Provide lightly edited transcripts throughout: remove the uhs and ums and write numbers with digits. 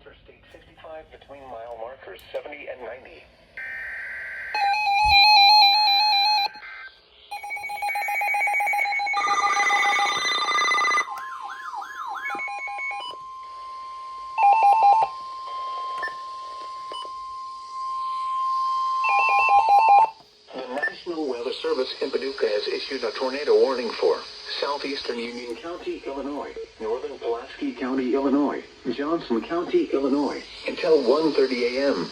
Interstate 55 between mile markers 70 and 90. The National Weather Service in Paducah has issued a tornado warning for southeastern Union County, Illinois, northern Pulaski County, Illinois, Johnson County, Illinois, until 1:30 a.m.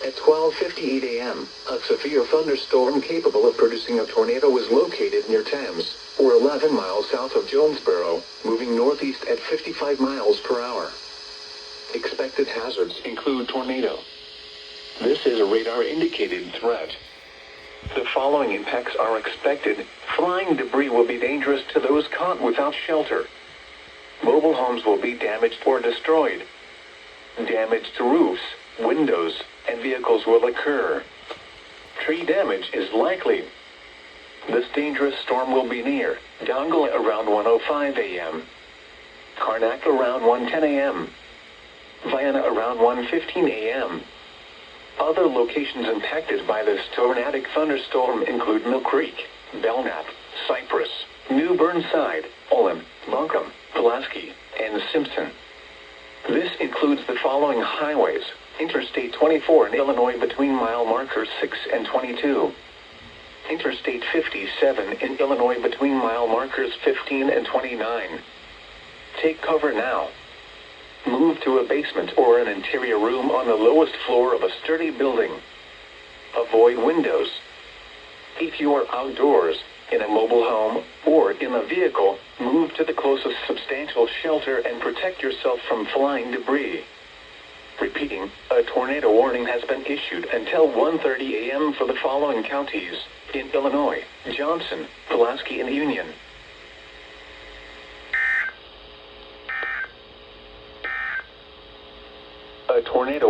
At 12:58 a.m., a severe thunderstorm capable of producing a tornado was located near Thames, or 11 miles south of Jonesboro, moving northeast at 55 miles per hour. Expected hazards include tornado. This is a radar-indicated threat. The following impacts are expected. Flying debris will be dangerous to those caught without shelter. Mobile homes will be damaged or destroyed. Damage to roofs, windows, and vehicles will occur. Tree damage is likely. This dangerous storm will be near Dongle around 1:05 a.m., Karnak around 1:10 a.m., Vienna around 1:15 a.m. Other locations impacted by this tornadic thunderstorm include Mill Creek, Belknap, Cypress, New Burnside, Olin, Buncombe, Pulaski, and Simpson. This includes the following highways: Interstate 24 in Illinois between mile markers 6 and 22. Interstate 57 in Illinois between mile markers 15 and 29. Take cover now. Move to a basement or an interior room on the lowest floor of a sturdy building. Avoid windows. If you are outdoors, in a mobile home, or in a vehicle, move to the closest substantial shelter and protect yourself from flying debris. Repeating, a tornado warning has been issued until 1:30 a.m. for the following counties in Illinois: Johnson, Pulaski, and Union. A tornado